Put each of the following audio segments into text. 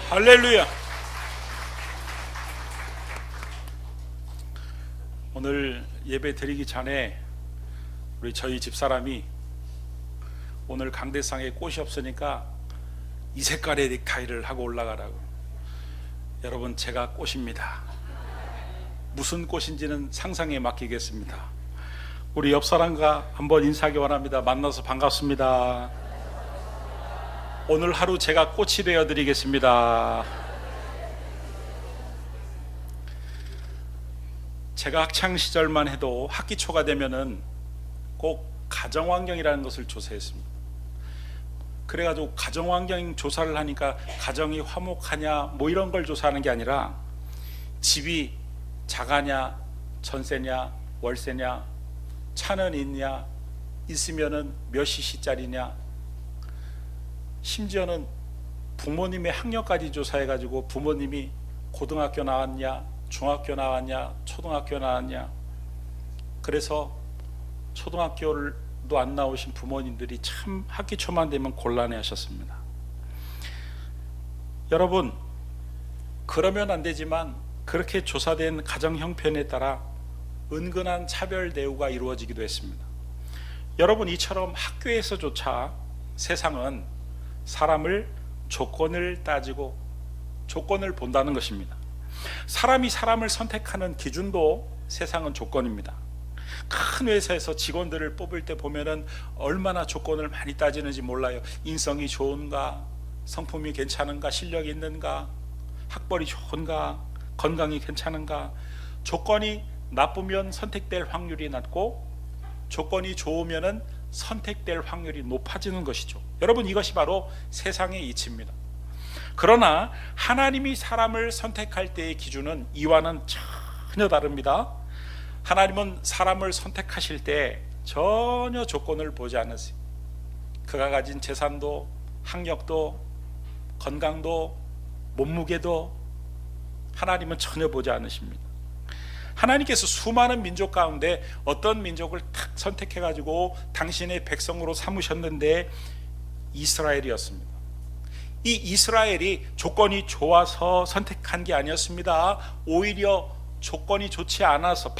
할렐루야. 오늘 예배 드리기 전에 저희 집사람이 오늘 강대상에 꽃이 없으니까 이 색깔의 넥타이를 하고 올라가라고. 여러분, 제가 꽃입니다. 무슨 꽃인지는 상상에 맡기겠습니다. 우리 옆 사람과 한번 인사하기 원합니다. 만나서 반갑습니다. 오늘 하루 제가 꽃이 되어 드리겠습니다. 제가 학창 시절만 해도 학기 초가 되면은 꼭 가정환경이라는 것을 조사했습니다. 그래가지고 가정환경 조사를 하니까 가정이 화목하냐 뭐 이런 걸 조사하는 게 아니라 집이 자가냐 전세냐 월세냐 차는 있냐 있으면은 몇 cc짜리냐, 심지어는 부모님의 학력까지 조사해가지고 부모님이 고등학교 나왔냐 중학교 나왔냐 초등학교 나왔냐. 그래서 초등학교도 안 나오신 부모님들이 참 학기 초만 되면 곤란해 하셨습니다. 여러분, 그러면 안 되지만 그렇게 조사된 가정 형편에 따라 은근한 차별 대우가 이루어지기도 했습니다. 여러분, 이처럼 학교에서조차 세상은 사람을 조건을 따지고 조건을 본다는 것입니다. 사람이 사람을 선택하는 기준도 세상은 조건입니다. 큰 회사에서 직원들을 뽑을 때 보면은 얼마나 조건을 많이 따지는지 몰라요. 인성이 좋은가, 성품이 괜찮은가, 실력이 있는가, 학벌이 좋은가, 건강이 괜찮은가. 조건이 나쁘면 선택될 확률이 낮고 조건이 좋으면은 선택될 확률이 높아지는 것이죠. 여러분, 이것이 바로 세상의 이치입니다. 그러나 하나님이 사람을 선택할 때의 기준은 이와는 전혀 다릅니다. 하나님은 사람을 선택하실 때 전혀 조건을 보지 않으세요. 그가 가진 재산도 학력도 건강도 몸무게도 하나님은 전혀 보지 않으십니다. 하나님께서 수많은 민족 가운데 어떤 민족을 탁 선택해가지고 당신의 백성으로 삼으셨는데 이스라엘이었습니다. 이 이스라엘이 조건이 좋아서 선택한 게 아니었습니다. 오히려 조건이 좋지 않아서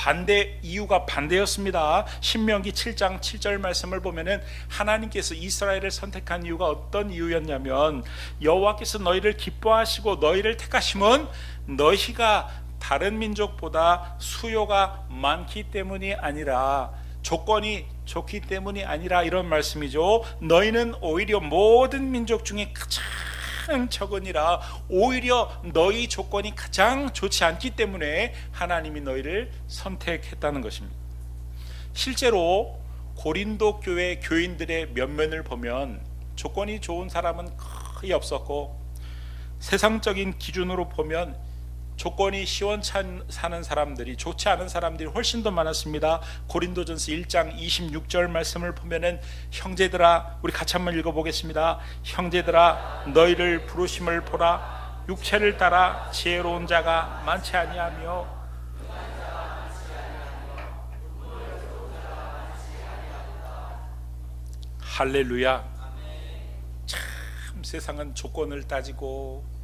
이유가 반대였습니다. 신명기 7장 7절 말씀을 보면은 하나님께서 이스라엘을 선택한 이유가 어떤 이유였냐면, 여호와께서 너희를 기뻐하시고 너희를 택하심은 너희가 다른 민족보다 수요가 많기 때문이 아니라 조건이 좋기 때문이 아니라 이런 말씀이죠. 너희는 오히려 모든 민족 중에 가장 적으니라. 오히려 너희 조건이 가장 좋지 않기 때문에 하나님이 너희를 선택했다는 것입니다. 실제로 고린도 교회 교인들의 면면을 보면 조건이 좋은 사람은 거의 없었고, 세상적인 기준으로 보면 조건이 시원찮은 사람들이, 좋지 않은 사람들이 훨씬 더 많았습니다. 고린도전서 1장 26절 말씀을 보면은, 형제들아, 우리 같이 한번 읽어보겠습니다. 형제들아, 너희를 부르심을 보라. 육체를 따라 지혜로운 자가 많지 아니하며 할렐루야. 참 세상은 조건을 따지고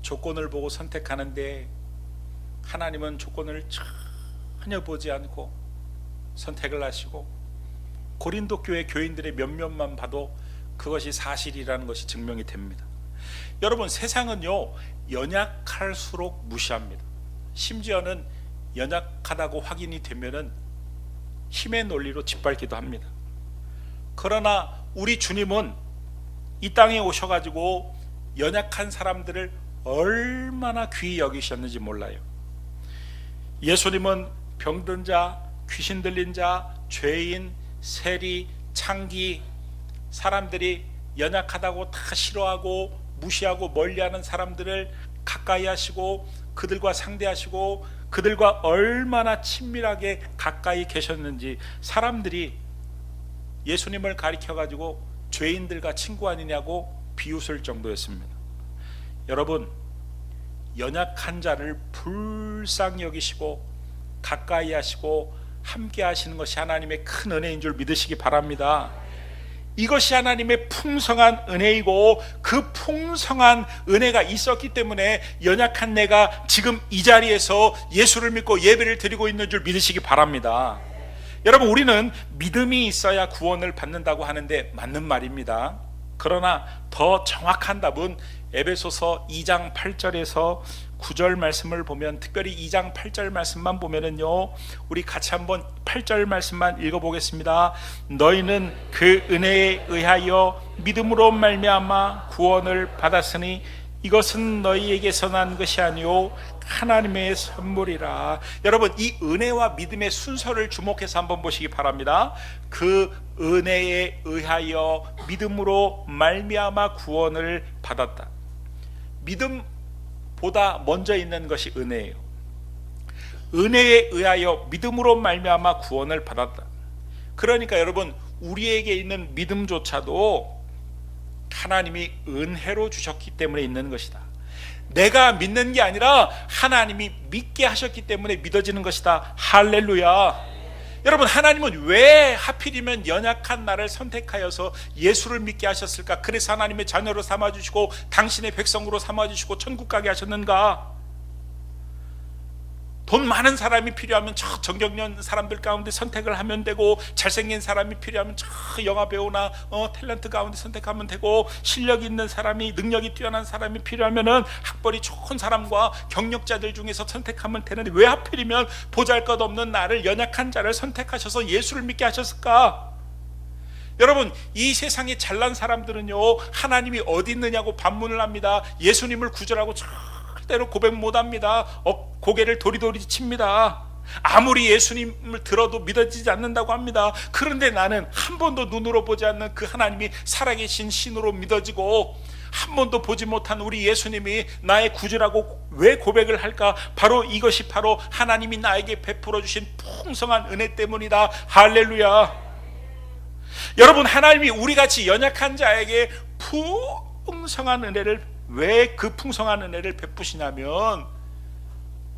조건을 보고 선택하는데 하나님은 조건을 전혀 보지 않고 선택을 하시고, 고린도 교회 교인들의 면면만 봐도 그것이 사실이라는 것이 증명이 됩니다. 여러분, 세상은요 연약할수록 무시합니다. 심지어는 연약하다고 확인이 되면은 힘의 논리로 짓밟기도 합니다. 그러나 우리 주님은 이 땅에 오셔가지고 연약한 사람들을 얼마나 귀히 여기셨는지 몰라요. 예수님은 병든 자, 귀신 들린 자, 죄인, 세리, 창기, 사람들이 연약하다고 다 싫어하고 무시하고 멀리하는 사람들을 가까이 하시고 그들과 상대하시고 그들과 얼마나 친밀하게 가까이 계셨는지 사람들이 예수님을 가리켜가지고 죄인들과 친구 아니냐고 비웃을 정도였습니다. 여러분, 연약한 자를 불쌍히 여기시고 가까이 하시고 함께 하시는 것이 하나님의 큰 은혜인 줄 믿으시기 바랍니다. 이것이 하나님의 풍성한 은혜이고, 그 풍성한 은혜가 있었기 때문에 연약한 내가 지금 이 자리에서 예수를 믿고 예배를 드리고 있는 줄 믿으시기 바랍니다. 여러분, 우리는 믿음이 있어야 구원을 받는다고 하는데 맞는 말입니다. 그러나 더 정확한 답은 에베소서 2장 8절에서 9절 말씀을 보면, 특별히 2장 8절 말씀만 보면은요, 우리 같이 한번 8절 말씀만 읽어보겠습니다. 너희는 그 은혜에 의하여 믿음으로 말미암아 구원을 받았으니 이것은 너희에게서 난 것이 아니요 하나님의 선물이라. 여러분, 이 은혜와 믿음의 순서를 주목해서 한번 보시기 바랍니다. 그 은혜에 의하여 믿음으로 말미암아 구원을 받았다. 믿음보다 먼저 있는 것이 은혜예요. 은혜에 의하여 믿음으로 말미암아 구원을 받았다. 그러니까 여러분, 우리에게 있는 믿음조차도 하나님이 은혜로 주셨기 때문에 있는 것이다. 내가 믿는 게 아니라 하나님이 믿게 하셨기 때문에 믿어지는 것이다. 할렐루야. 여러분, 하나님은 왜 하필이면 연약한 나를 선택하여서 예수를 믿게 하셨을까? 그래서 하나님의 자녀로 삼아주시고 당신의 백성으로 삼아주시고 천국 가게 하셨는가? 돈 많은 사람이 필요하면 저 정경련 사람들 가운데 선택을 하면 되고, 잘생긴 사람이 필요하면 저 영화배우나 탤런트 가운데 선택하면 되고, 실력 있는 사람이, 능력이 뛰어난 사람이 필요하면 학벌이 좋은 사람과 경력자들 중에서 선택하면 되는데, 왜 하필이면 보잘것없는 나를, 연약한 자를 선택하셔서 예수를 믿게 하셨을까? 여러분, 이 세상에 잘난 사람들은요, 하나님이 어디 있느냐고 반문을 합니다. 예수님을 구절하고 절대로 고백 못합니다. 고개를 도리도리 칩니다. 아무리 예수님을 들어도 믿어지지 않는다고 합니다. 그런데 나는 한 번도 눈으로 보지 않는 그 하나님이 살아계신 신으로 믿어지고, 한 번도 보지 못한 우리 예수님이 나의 구주라고 왜 고백을 할까? 바로 이것이 바로 하나님이 나에게 베풀어 주신 풍성한 은혜 때문이다. 할렐루야. 여러분, 하나님이 우리같이 연약한 자에게 풍성한 은혜를, 왜 그 풍성한 은혜를 베푸시냐면,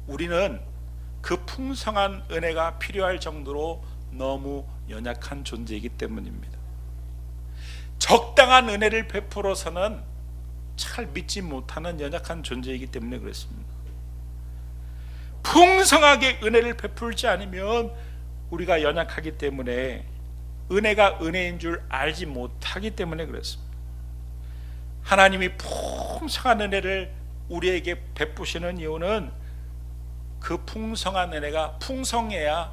우리는 그 풍성한 은혜가 필요할 정도로 너무 연약한 존재이기 때문입니다. 적당한 은혜를 베풀어서는 잘 믿지 못하는 연약한 존재이기 때문에 그렇습니다. 풍성하게 은혜를 베풀지 않으면 우리가 연약하기 때문에, 은혜가 은혜인 줄 알지 못하기 때문에 그렇습니다. 하나님이 풍성한 은혜를 우리에게 베푸시는 이유는 그 풍성한 은혜가 풍성해야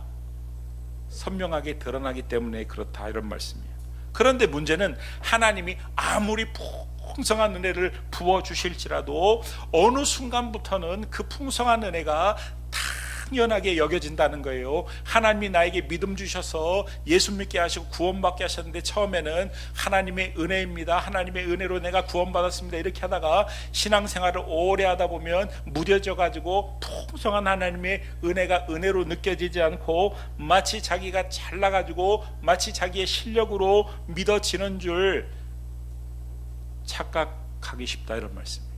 선명하게 드러나기 때문에 그렇다, 이런 말씀이에요. 그런데 문제는 하나님이 아무리 풍성한 은혜를 부어주실지라도 어느 순간부터는 그 풍성한 은혜가 당연하게 여겨진다는 거예요. 하나님이 나에게 믿음 주셔서 예수 믿게 하시고 구원받게 하셨는데, 처음에는 하나님의 은혜입니다, 하나님의 은혜로 내가 구원받았습니다, 이렇게 하다가 신앙생활을 오래 하다 보면 무뎌져 가지고 풍성한 하나님의 은혜가 은혜로 느껴지지 않고, 마치 자기가 잘나가지고 마치 자기의 실력으로 믿어지는 줄 착각하기 쉽다, 이런 말씀이에요.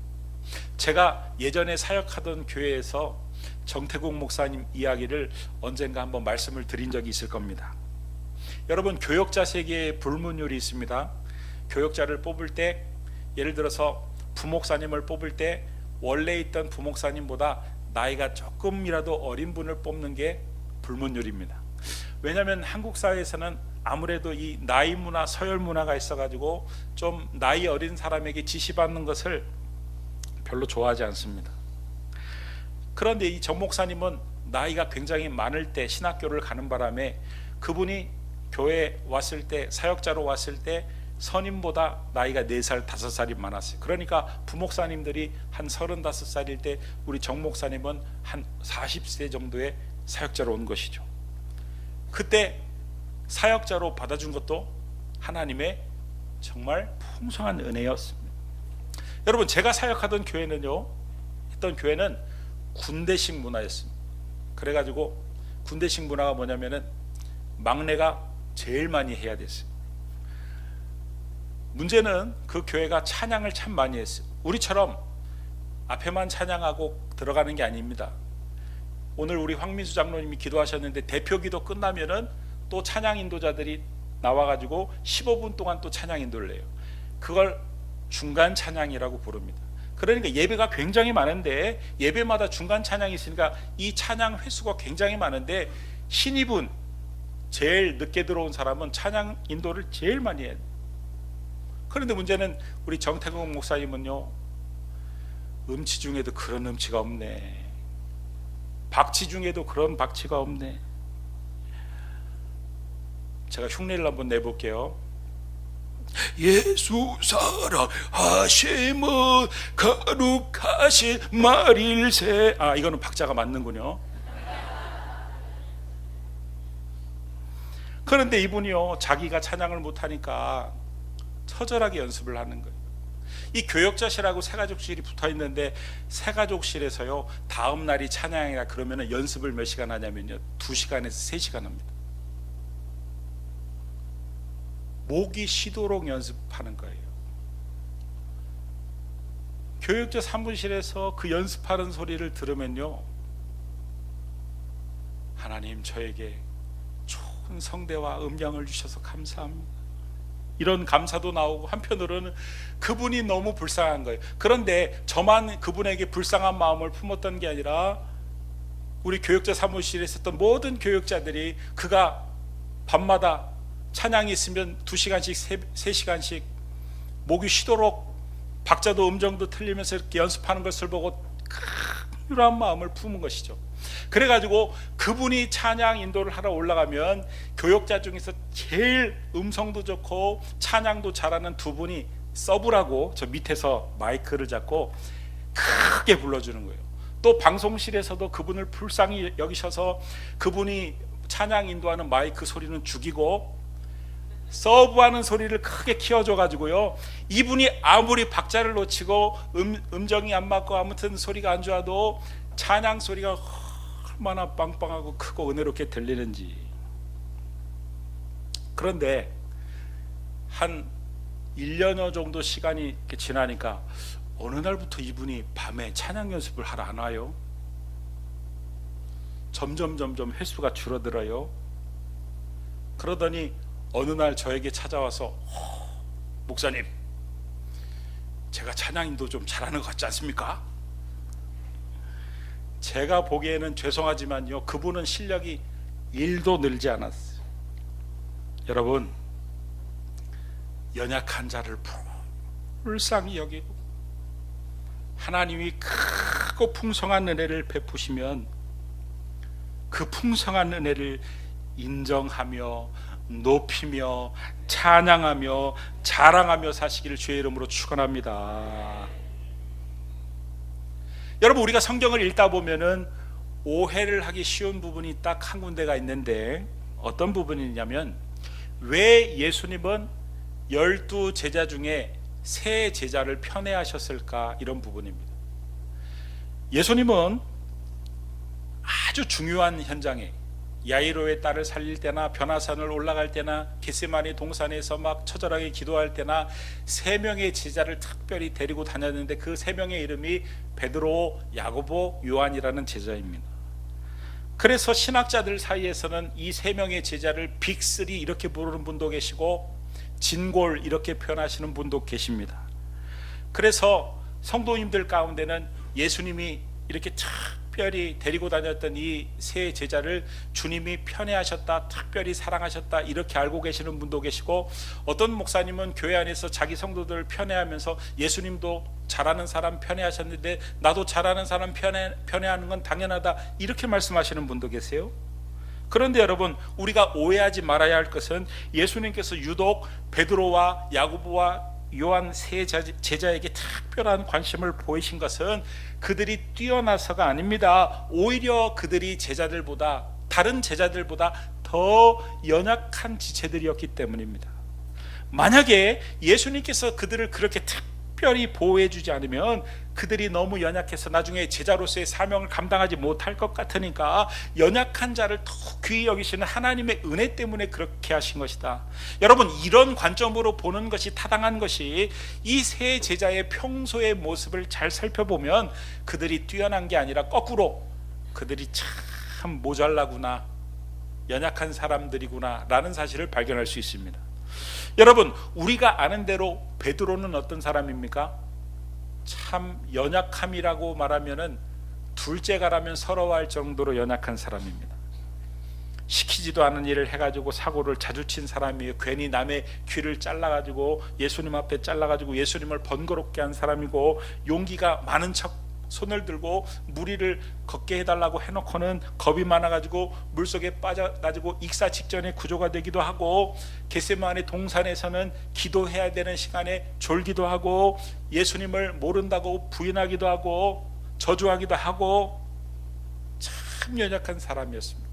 제가 예전에 사역하던 교회에서 정태국 목사님 이야기를 언젠가 한번 말씀을 드린 적이 있을 겁니다. 여러분, 교역자 세계에 불문율이 있습니다. 교역자를 뽑을 때, 예를 들어서 부목사님을 뽑을 때 원래 있던 부목사님보다 나이가 조금이라도 어린 분을 뽑는 게 불문율입니다. 왜냐하면 한국 사회에서는 아무래도 이 나이 문화, 서열 문화가 있어가지고 좀 나이 어린 사람에게 지시받는 것을 별로 좋아하지 않습니다. 그런데 이 정 목사님은 나이가 굉장히 많을 때 신학교를 가는 바람에, 그분이 교회에 왔을 때, 사역자로 왔을 때 선임보다 나이가 4살, 5살이 많았어요. 그러니까 부목사님들이 한 35살일 때 우리 정 목사님은 한 40세 정도의 사역자로 온 것이죠. 그때 사역자로 받아준 것도 하나님의 정말 풍성한 은혜였습니다. 여러분, 제가 사역하던 교회는요, 했던 교회는 군대식 문화였습니다. 그래가지고 군대식 문화가 뭐냐면은 막내가 제일 많이 해야 됐어요. 문제는 그 교회가 찬양을 참 많이 했어요. 우리처럼 앞에만 찬양하고 들어가는 게 아닙니다. 오늘 우리 황민수 장로님이 기도하셨는데, 대표 기도 끝나면은 또 찬양 인도자들이 나와가지고 15분 동안 또 찬양 인도를 해요. 그걸 중간 찬양이라고 부릅니다. 그러니까 예배가 굉장히 많은데 예배마다 중간 찬양이 있으니까 이 찬양 횟수가 굉장히 많은데 신입은 제일 늦게 들어온 사람은 찬양 인도를 제일 많이 해요. 그런데 문제는 우리 정태공 목사님은요, 음치 중에도 그런 음치가 없네, 박치 중에도 그런 박치가 없네. 제가 흉내를 한번 내볼게요. 예수 사랑하심은 거룩하신 말일세. 이거는 박자가 맞는군요. 그런데 이분이요, 자기가 찬양을 못하니까 처절하게 연습을 하는 거예요. 이 교역자실하고 새가족실이 붙어있는데 새가족실에서요, 다음 날이 찬양이라 그러면 연습을 몇 시간 하냐면요, 2시간에서 3시간 합니다. 목이 쉬도록 연습하는 거예요. 교육자 사무실에서 그 연습하는 소리를 들으면요, 하나님 저에게 좋은 성대와 음량을 주셔서 감사합니다, 이런 감사도 나오고, 한편으로는 그분이 너무 불쌍한 거예요. 그런데 저만 그분에게 불쌍한 마음을 품었던 게 아니라 우리 교육자 사무실에 있었던 모든 교육자들이 그가 밤마다 찬양이 있으면 2시간씩 3시간씩 목이 쉬도록 박자도 음정도 틀리면서 이렇게 연습하는 것을 보고 큰 마음을 품은 것이죠. 그래가지고 그분이 찬양 인도를 하러 올라가면 교역자 중에서 제일 음성도 좋고 찬양도 잘하는 두 분이 서브라고 저 밑에서 마이크를 잡고 크게 불러주는 거예요. 또 방송실에서도 그분을 불쌍히 여기셔서 그분이 찬양 인도하는 마이크 소리는 죽이고 서브하는 소리를 크게 키워줘 가지고요, 이분이 아무리 박자를 놓치고 음정이 안 맞고 아무튼 소리가 안 좋아도 찬양 소리가 얼마나 빵빵하고 크고 은혜롭게 들리는지. 그런데 한 1년여 정도 시간이 이렇게 지나니까 어느 날부터 이분이 밤에 찬양 연습을 하러 안 와요. 점점 횟수가 줄어들어요. 그러더니 어느 날 저에게 찾아와서, 목사님, 제가 찬양인도 좀 잘하는 것 같지 않습니까? 제가 보기에는 죄송하지만요, 그분은 실력이 1도 늘지 않았어요. 여러분, 연약한 자를 불쌍히 여기고 하나님이 크고 풍성한 은혜를 베푸시면 그 풍성한 은혜를 인정하며 높이며 찬양하며 자랑하며 사시기를 주의 이름으로 축원합니다. 여러분, 우리가 성경을 읽다 보면은 오해를 하기 쉬운 부분이 딱 한 군데가 있는데 어떤 부분이냐면, 왜 예수님은 12 제자 중에 3 제자를 편애하셨을까, 이런 부분입니다. 예수님은 아주 중요한 현장에, 야이로의 딸을 살릴 때나 변화산을 올라갈 때나 겟세마네 동산에서 막 처절하게 기도할 때나 3명의 제자를 특별히 데리고 다녔는데 그 3명의 이름이 베드로, 야고보, 요한이라는 제자입니다. 그래서 신학자들 사이에서는 이 3명의 제자를 빅3 이렇게 부르는 분도 계시고 진골 이렇게 표현하시는 분도 계십니다. 그래서 성도님들 가운데는 예수님이 이렇게 특별히 데리고 다녔던 이 3 제자를 주님이 편애하셨다, 특별히 사랑하셨다, 이렇게 알고 계시는 분도 계시고, 어떤 목사님은 교회 안에서 자기 성도들을 편애하면서 예수님도 잘하는 사람 편애하셨는데 나도 잘하는 사람 편애하는 건 당연하다, 이렇게 말씀하시는 분도 계세요. 그런데 여러분, 우리가 오해하지 말아야 할 것은 예수님께서 유독 베드로와 야고보와 요한 3 제자에게 특별한 관심을 보이신 것은 그들이 뛰어나서가 아닙니다. 오히려 그들이 제자들보다, 다른 제자들보다 더 연약한 지체들이었기 때문입니다. 만약에 예수님께서 그들을 그렇게 특별히 보호해 주지 않으면 그들이 너무 연약해서 나중에 제자로서의 사명을 감당하지 못할 것 같으니까 연약한 자를 더 귀히 여기시는 하나님의 은혜 때문에 그렇게 하신 것이다. 여러분, 이런 관점으로 보는 것이 타당한 것이, 이 3 제자의 평소의 모습을 잘 살펴보면 그들이 뛰어난 게 아니라 거꾸로 그들이 참 모자라구나, 연약한 사람들이구나 라는 사실을 발견할 수 있습니다. 여러분, 우리가 아는 대로 베드로는 어떤 사람입니까? 참 연약함이라고 말하면은 둘째가라면 서러워할 정도로 연약한 사람입니다. 시키지도 않은 일을 해가지고 사고를 자주 친 사람이에요. 괜히 남의 귀를 잘라가지고 예수님 앞에 잘라가지고 예수님을 번거롭게 한 사람이고, 용기가 많은 척 손을 들고 무리를 걷게 해달라고 해놓고는 겁이 많아가지고 물속에 빠져가지고 익사 직전에 구조가 되기도 하고, 겟세마네 동산에서는 기도해야 되는 시간에 졸기도 하고, 예수님을 모른다고 부인하기도 하고 저주하기도 하고, 참 연약한 사람이었습니다.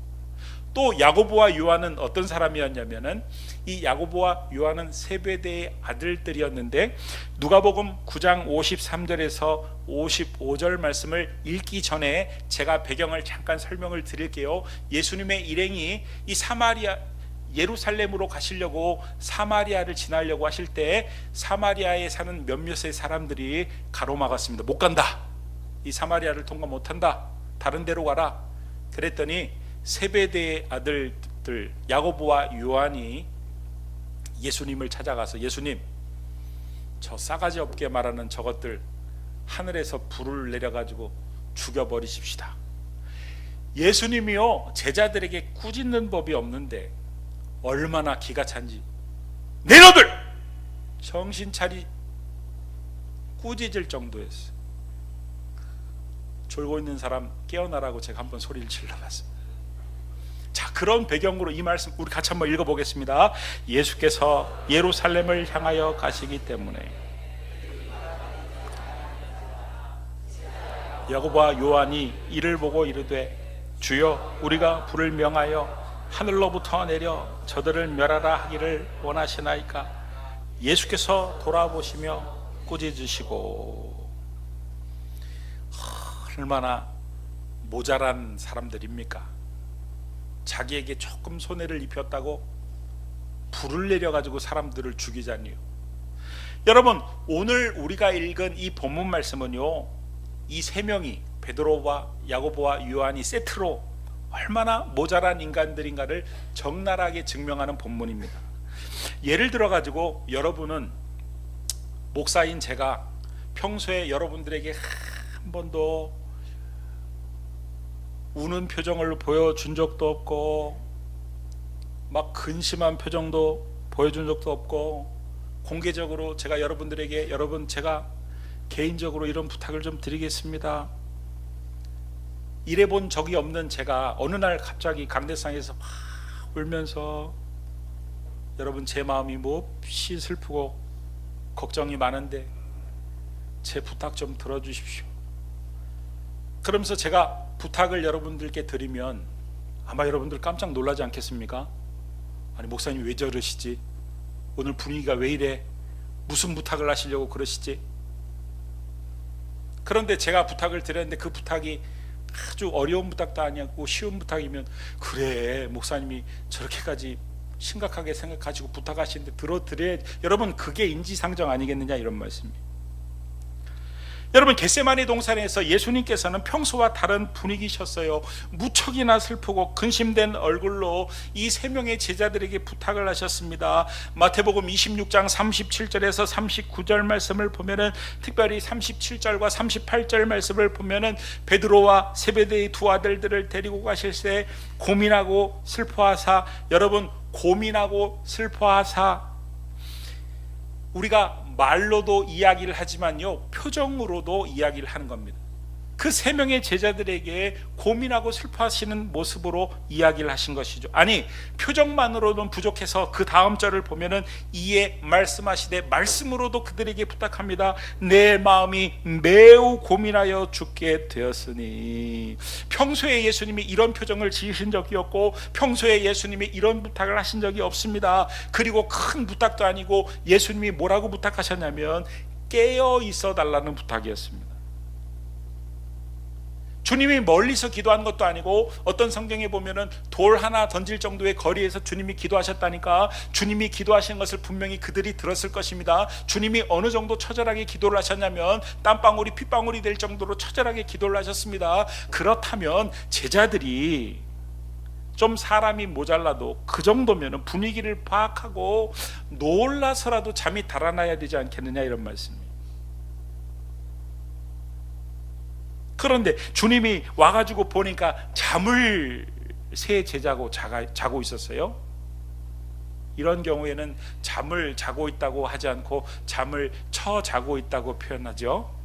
또 야고보와 요한은 어떤 사람이었냐면은, 이 야고보와 요한은 세베대의 아들들이었는데, 누가복음 9장 53절에서 55절 말씀을 읽기 전에 제가 배경을 잠깐 설명을 드릴게요. 예수님의 일행이 이 사마리아 예루살렘으로 가시려고 사마리아를 지나려고 하실 때, 사마리아에 사는 몇몇의 사람들이 가로막았습니다. 못 간다, 이 사마리아를 통과 못한다, 다른 데로 가라. 그랬더니 세베대의 아들들 야고보와 요한이 예수님을 찾아가서, 예수님, 저 싸가지 없게 말하는 저것들 하늘에서 불을 내려가지고 죽여버리십시다. 예수님이요, 제자들에게 꾸짖는 법이 없는데 얼마나 기가 찬지, 너희들 정신 차리 꾸짖을 정도였어요. 졸고 있는 사람 깨어나라고 제가 한번 소리를 질러봤습니다. 자, 그런 배경으로 이 말씀 우리 같이 한번 읽어보겠습니다. 예수께서 예루살렘을 향하여 가시기 때문에 야고보와 요한이 이를 보고 이르되, 주여, 우리가 불을 명하여 하늘로부터 내려 저들을 멸하라 하기를 원하시나이까? 예수께서 돌아보시며 꾸짖으시고. 얼마나 모자란 사람들입니까? 자기에게 조금 손해를 입혔다고 불을 내려가지고 사람들을 죽이자니요. 여러분, 오늘 우리가 읽은 이 본문 말씀은요, 이 세 명이, 베드로와 야고보와 요한이 세트로 얼마나 모자란 인간들인가를 적나라하게 증명하는 본문입니다. 예를 들어 가지고, 여러분은 목사인 제가 평소에 여러분들에게 한 번도 우는 표정을 보여준 적도 없고, 막 근심한 표정도 보여준 적도 없고, 공개적으로 제가 여러분들에게, 여러분, 제가 개인적으로 이런 부탁을 좀 드리겠습니다, 이래본 적이 없는 제가 어느 날 갑자기 강대상에서 막 울면서, 여러분, 제 마음이 몹시 슬프고 걱정이 많은데 제 부탁 좀 들어주십시오. 그러면서 제가 부탁을 여러분들께 드리면 아마 여러분들 깜짝 놀라지 않겠습니까? 아니, 목사님 왜 저러시지? 오늘 분위기가 왜 이래? 무슨 부탁을 하시려고 그러시지? 그런데 제가 부탁을 드렸는데 그 부탁이 아주 어려운 부탁도 아니고 쉬운 부탁이면, 그래, 목사님이 저렇게까지 심각하게 생각하시고 부탁하시는데 들어드려야, 여러분, 그게 인지상정 아니겠느냐, 이런 말씀이에요. 여러분, 겟세마네 동산에서 예수님께서는 평소와 다른 분위기셨어요. 무척이나 슬프고 근심된 얼굴로 이 세 명의 제자들에게 부탁을 하셨습니다. 마태복음 26장 37절에서 39절 말씀을 보면은, 특별히 37절과 38절 말씀을 보면은, 베드로와 세베대의 두 아들들을 데리고 가실 때 고민하고 슬퍼하사, 여러분, 고민하고 슬퍼하사, 우리가 말로도 이야기를 하지만요, 표정으로도 이야기를 하는 겁니다. 그 세 명의 제자들에게 고민하고 슬퍼하시는 모습으로 이야기를 하신 것이죠. 아니, 표정만으로는 부족해서 그 다음 절을 보면은, 이에 말씀하시되, 말씀으로도 그들에게 부탁합니다. 내 마음이 매우 고민하여 죽게 되었으니. 평소에 예수님이 이런 표정을 지으신 적이 없고, 평소에 예수님이 이런 부탁을 하신 적이 없습니다. 그리고 큰 부탁도 아니고, 예수님이 뭐라고 부탁하셨냐면 깨어 있어 달라는 부탁이었습니다. 주님이 멀리서 기도한 것도 아니고, 어떤 성경에 보면은 돌 하나 던질 정도의 거리에서 주님이 기도하셨다니까. 주님이 기도하신 것을 분명히 그들이 들었을 것입니다. 주님이 어느 정도 처절하게 기도를 하셨냐면 땀방울이 핏방울이 될 정도로 처절하게 기도를 하셨습니다. 그렇다면 제자들이 좀 사람이 모자라도 그 정도면 분위기를 파악하고 놀라서라도 잠이 달아나야 되지 않겠느냐, 이런 말씀이에요. 그런데 주님이 와가지고 보니까 잠을 새 제자고 자고 있었어요. 이런 경우에는 잠을 자고 있다고 하지 않고 잠을 쳐 자고 있다고 표현하죠.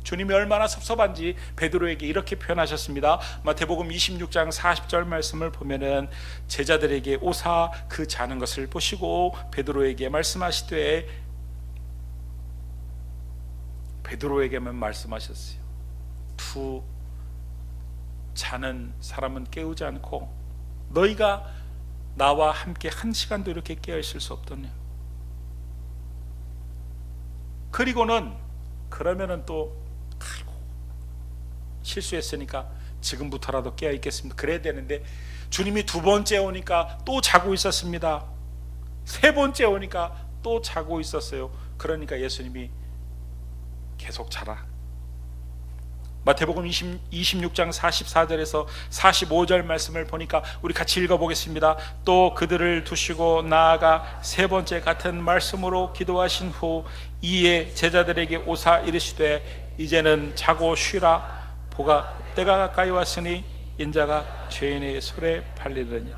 주님이 얼마나 섭섭한지 베드로에게 이렇게 표현하셨습니다. 마태복음 26장 40절 말씀을 보면은 제자들에게 오사 그 자는 것을 보시고 베드로에게 말씀하시되, 베드로에게만 말씀하셨어요. 두 자는 사람은 깨우지 않고 너희가 나와 함께 한 시간도 이렇게 깨어 있을 수 없더냐. 그리고는 그러면은 또 실수했으니까 지금부터라도 깨어 있겠습니다, 그래야 되는데 주님이 두 번째 오니까 또 자고 있었습니다. 세 번째 오니까 또 자고 있었어요. 그러니까 예수님이 계속 자라. 마태복음 26장 44절에서 45절 말씀을 보니까 우리 같이 읽어보겠습니다. 또 그들을 두시고 나아가 세 번째 같은 말씀으로 기도하신 후 이에 제자들에게 오사 이르시되 이제는 자고 쉬라. 보가 때가 가까이 왔으니 인자가 죄인의 손에 팔리느니라.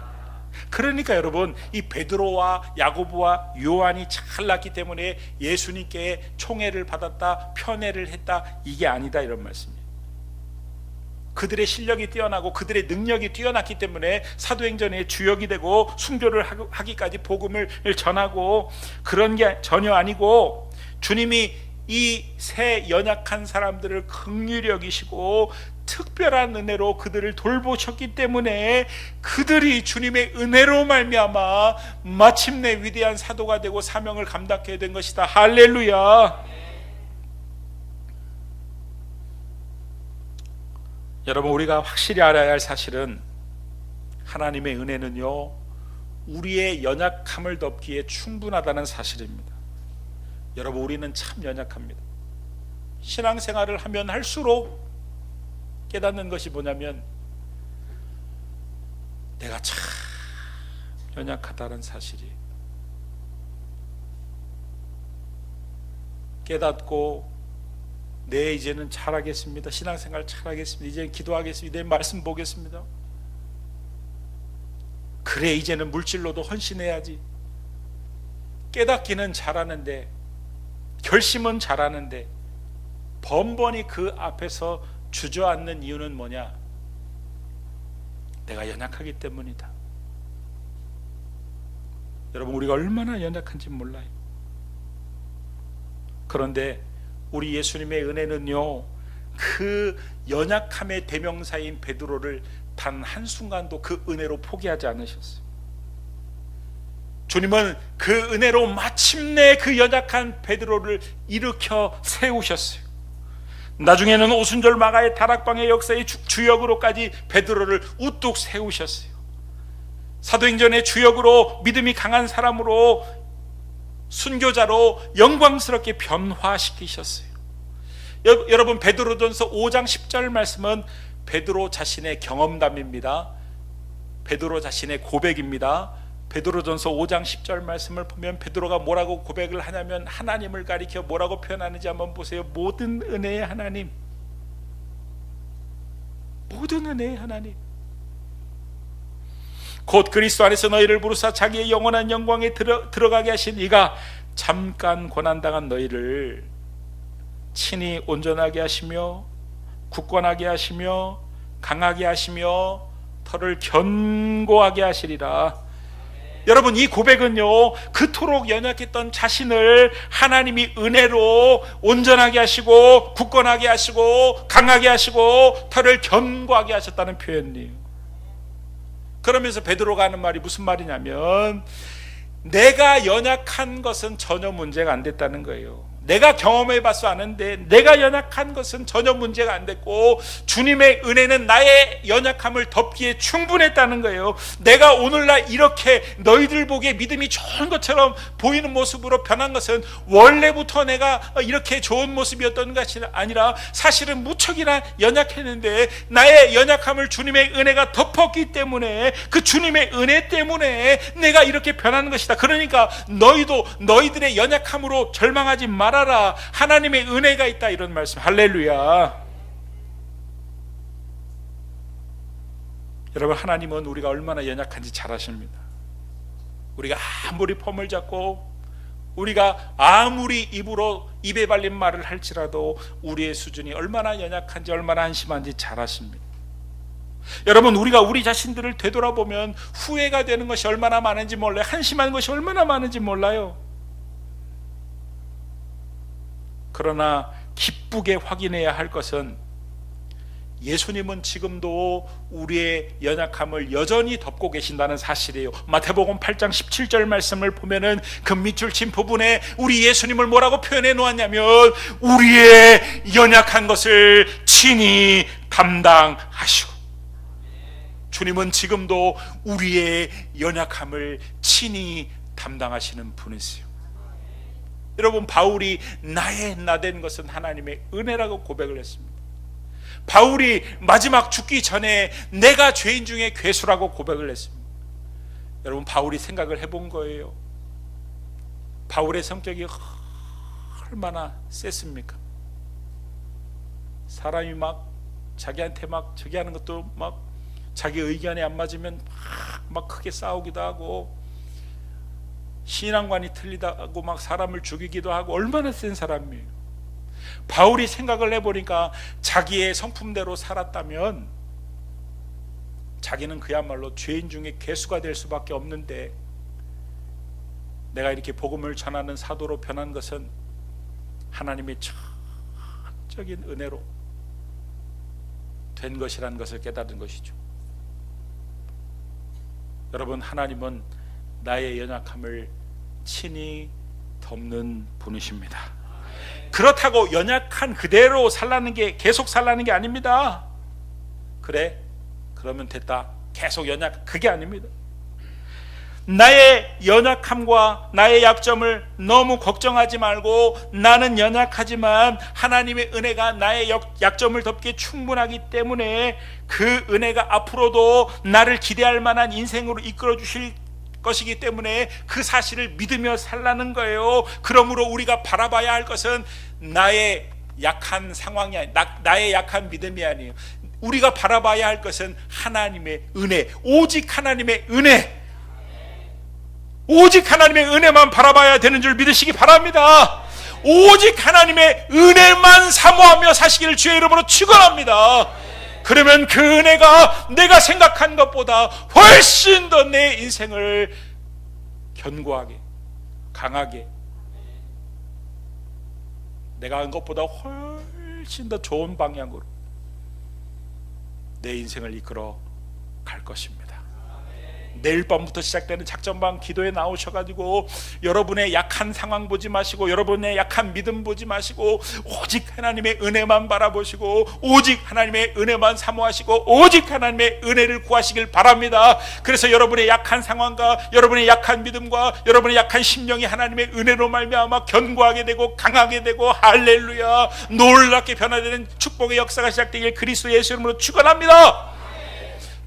그러니까 여러분, 이 베드로와 야고보와 요한이 잘났기 때문에 예수님께 총애를 받았다, 편애를 했다, 이게 아니다, 이런 말씀이에요. 그들의 실력이 뛰어나고 그들의 능력이 뛰어났기 때문에 사도행전의 주역이 되고 순교를 하기까지 복음을 전하고, 그런 게 전혀 아니고 주님이 이 세 연약한 사람들을 긍휼히 여기시고 특별한 은혜로 그들을 돌보셨기 때문에 그들이 주님의 은혜로 말미암아 마침내 위대한 사도가 되고 사명을 감당하게 된 것이다. 할렐루야. 여러분, 우리가 확실히 알아야 할 사실은 하나님의 은혜는요, 우리의 연약함을 덮기에 충분하다는 사실입니다. 여러분, 우리는 참 연약합니다. 신앙생활을 하면 할수록 깨닫는 것이 뭐냐면 내가 참 연약하다는 사실이 깨닫고, 네, 이제는 잘하겠습니다, 신앙생활 잘하겠습니다, 이제는 기도하겠습니다, 이제 말씀 보겠습니다, 그래 이제는 물질로도 헌신해야지. 깨닫기는 잘하는데, 결심은 잘하는데 번번이 그 앞에서 주저앉는 이유는 뭐냐? 내가 연약하기 때문이다. 여러분, 우리가 얼마나 연약한지 몰라요. 그런데 우리 예수님의 은혜는요, 그 연약함의 대명사인 베드로를 단 한순간도 그 은혜로 포기하지 않으셨어요. 주님은 그 은혜로 마침내 그 연약한 베드로를 일으켜 세우셨어요. 나중에는 오순절 마가의 다락방의 역사의 주역으로까지 베드로를 우뚝 세우셨어요. 사도행전의 주역으로, 믿음이 강한 사람으로, 순교자로 영광스럽게 변화시키셨어요. 여러분, 베드로전서 5장 10절 말씀은 베드로 자신의 경험담입니다. 베드로 자신의 고백입니다. 베드로전서 5장 10절 말씀을 보면 베드로가 뭐라고 고백을 하냐면, 하나님을 가리켜 뭐라고 표현하는지 한번 보세요. 모든 은혜의 하나님, 모든 은혜의 하나님, 곧 그리스도 안에서 너희를 부르사 자기의 영원한 영광에 들어가게 하신 이가 잠깐 고난당한 너희를 친히 온전하게 하시며 굳건하게 하시며 강하게 하시며 터를 견고하게 하시리라. 여러분, 이 고백은요, 그토록 연약했던 자신을 하나님이 은혜로 온전하게 하시고 굳건하게 하시고 강하게 하시고 터를 견고하게 하셨다는 표현이에요. 그러면서 베드로가 하는 말이 무슨 말이냐면, 내가 연약한 것은 전혀 문제가 안 됐다는 거예요. 내가 경험해 봐서 아는데 내가 연약한 것은 전혀 문제가 안 됐고 주님의 은혜는 나의 연약함을 덮기에 충분했다는 거예요. 내가 오늘날 이렇게 너희들 보기에 믿음이 좋은 것처럼 보이는 모습으로 변한 것은 원래부터 내가 이렇게 좋은 모습이었던 것이 아니라 사실은 무척이나 연약했는데 나의 연약함을 주님의 은혜가 덮었기 때문에 그 주님의 은혜 때문에 내가 이렇게 변하는 것이다. 그러니까 너희도 너희들의 연약함으로 절망하지 말아라. 하나님의 은혜가 있다, 이런 말씀. 할렐루야. 여러분, 하나님은 우리가 얼마나 연약한지 잘 아십니다. 우리가 아무리 폼을 잡고 우리가 아무리 입에 발린 말을 할지라도 우리의 수준이 얼마나 연약한지 얼마나 한심한지 잘 아십니다. 여러분, 우리가 우리 자신들을 되돌아보면 후회가 되는 것이 얼마나 많은지 몰라요. 한심한 것이 얼마나 많은지 몰라요. 그러나 기쁘게 확인해야 할 것은 예수님은 지금도 우리의 연약함을 여전히 덮고 계신다는 사실이에요. 마태복음 8장 17절 말씀을 보면은 그 밑줄 친 부분에 우리 예수님을 뭐라고 표현해 놓았냐면 우리의 연약한 것을 친히 담당하시고, 주님은 지금도 우리의 연약함을 친히 담당하시는 분이세요. 여러분, 바울이 나의 나된 것은 하나님의 은혜라고 고백을 했습니다. 바울이 마지막 죽기 전에 내가 죄인 중에 괴수라고 고백을 했습니다. 여러분, 바울이 생각을 해본 거예요. 바울의 성격이 얼마나 셌습니까? 사람이 막 자기한테 막 저기 하는 것도 막 자기 의견에 안 맞으면 막 크게 싸우기도 하고, 신앙관이 틀리다고 막 사람을 죽이기도 하고, 얼마나 센 사람이에요. 바울이 생각을 해보니까 자기의 성품대로 살았다면 자기는 그야말로 죄인 중에 괴수가 될 수밖에 없는데, 내가 이렇게 복음을 전하는 사도로 변한 것은 하나님의 전적인 은혜로 된 것이라는 것을 깨달은 것이죠. 여러분, 하나님은 나의 연약함을 친히 덮는 분이십니다. 그렇다고 연약한 그대로 살라는 게, 계속 살라는 게 아닙니다. 그래, 그러면 됐다, 계속 그게 아닙니다. 나의 연약함과 나의 약점을 너무 걱정하지 말고, 나는 연약하지만 하나님의 은혜가 나의 약점을 덮기에 충분하기 때문에 그 은혜가 앞으로도 나를 기대할 만한 인생으로 이끌어 주실 것이기 때문에 그 사실을 믿으며 살라는 거예요. 그러므로 우리가 바라봐야 할 것은 나의 약한 상황이 아니에요. 나의 약한 믿음이 아니에요. 우리가 바라봐야 할 것은 하나님의 은혜, 오직 하나님의 은혜, 오직 하나님의 은혜만 바라봐야 되는 줄 믿으시기 바랍니다. 오직 하나님의 은혜만 사모하며 사시기를 주의 이름으로 축원합니다. 그러면 그 은혜가 내가 생각한 것보다 훨씬 더 내 인생을 견고하게, 강하게, 내가 한 것보다 훨씬 더 좋은 방향으로 내 인생을 이끌어 갈 것입니다. 내일 밤부터 시작되는 작전방 기도에 나오셔가지고 여러분의 약한 상황 보지 마시고, 여러분의 약한 믿음 보지 마시고, 오직 하나님의 은혜만 바라보시고, 오직 하나님의 은혜만 사모하시고, 오직 하나님의 은혜를 구하시길 바랍니다. 그래서 여러분의 약한 상황과 여러분의 약한 믿음과 여러분의 약한 심령이 하나님의 은혜로 말미암아 견고하게 되고 강하게 되고, 할렐루야, 놀랍게 변화되는 축복의 역사가 시작되길 그리스도 예수 이름으로 축원합니다.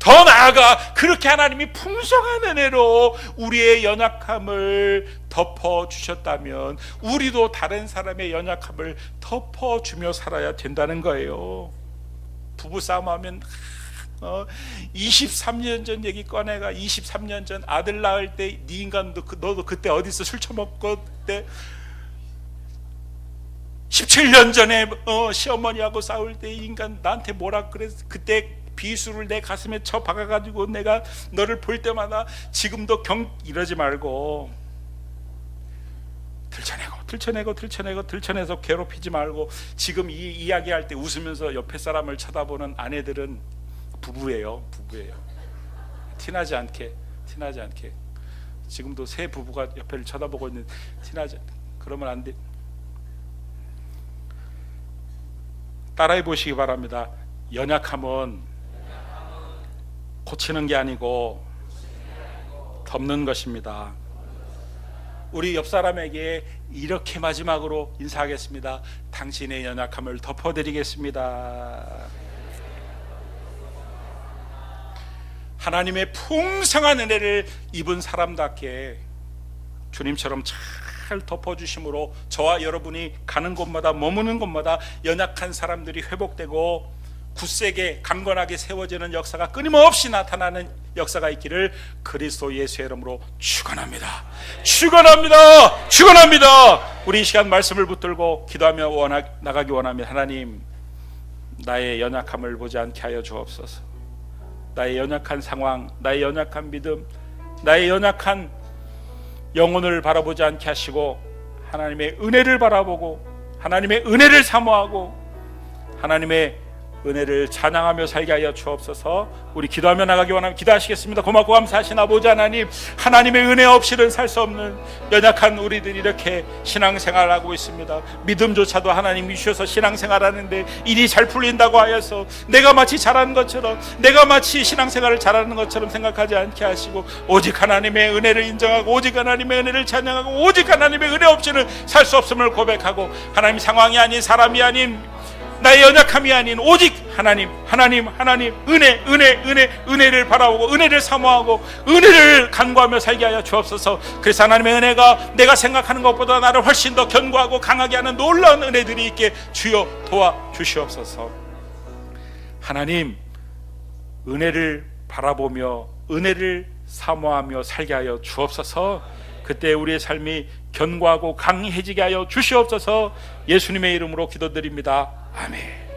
더 나아가 그렇게 하나님이 풍성한 은혜로 우리의 연약함을 덮어주셨다면 우리도 다른 사람의 연약함을 덮어주며 살아야 된다는 거예요. 부부싸움하면 23년 전 얘기 꺼내가, 23년 전 아들 낳을 때 네 인간도 너도 그때 어디서 술 처먹고, 그때 17년 전에 시어머니하고 싸울 때 이 인간 나한테 뭐라 그랬어, 그때 비수를 내 가슴에 쳐 박아가지고 내가 너를 볼 때마다 지금도 이러지 말고 들춰내서 괴롭히지 말고, 지금 이 이야기할 때 웃으면서 옆에 사람을 쳐다보는 아내들은 부부예요. 티나지 않게 지금도 새 부부가 옆에를 쳐다보고 있는, 티나지 않게. 그러면 안 돼. 따라해 보시기 바랍니다. 연약함은 고치는 게 아니고 덮는 것입니다. 우리 옆 사람에게 이렇게 마지막으로 인사하겠습니다. 당신의 연약함을 덮어드리겠습니다. 하나님의 풍성한 은혜를 입은 사람답게 주님처럼 잘 덮어주심으로 저와 여러분이 가는 곳마다 머무는 곳마다 연약한 사람들이 회복되고 굳세게 강건하게 세워지는 역사가 끊임없이 나타나는 역사가 있기를 그리스도 예수의 이름으로 축원합니다. 축원합니다. 축원합니다. 우리 이 시간 말씀을 붙들고 기도하며 나가기 원합니다. 하나님, 나의 연약함을 보지 않게 하여 주옵소서. 나의 연약한 상황, 나의 연약한 믿음, 나의 연약한 영혼을 바라보지 않게 하시고 하나님의 은혜를 바라보고 하나님의 은혜를 사모하고 하나님의 은혜를 찬양하며 살게 하여 주옵소서. 우리 기도하며 나가기 원하면 기도하시겠습니다. 고맙고 감사하신 아버지 하나님, 하나님의 은혜 없이는 살 수 없는 연약한 우리들이 이렇게 신앙생활을 하고 있습니다. 믿음조차도 하나님이 주셔서 신앙생활하는데 일이 잘 풀린다고 하여서 내가 마치 잘하는 것처럼, 내가 마치 신앙생활을 잘하는 것처럼 생각하지 않게 하시고 오직 하나님의 은혜를 인정하고 오직 하나님의 은혜를 찬양하고 오직 하나님의 은혜 없이는 살 수 없음을 고백하고 하나님, 상황이 아닌 사람이 아닌 나의 연약함이 아닌 오직 하나님 은혜를 바라보고 은혜를 사모하고 은혜를 간구하며 살게 하여 주옵소서. 그래서 하나님의 은혜가 내가 생각하는 것보다 나를 훨씬 더 견고하고 강하게 하는 놀라운 은혜들이 있게 주여 도와주시옵소서. 하나님, 은혜를 바라보며 은혜를 사모하며 살게 하여 주옵소서. 그때 우리의 삶이 견고하고 강해지게 하여 주시옵소서. 예수님의 이름으로 기도드립니다. 아멘.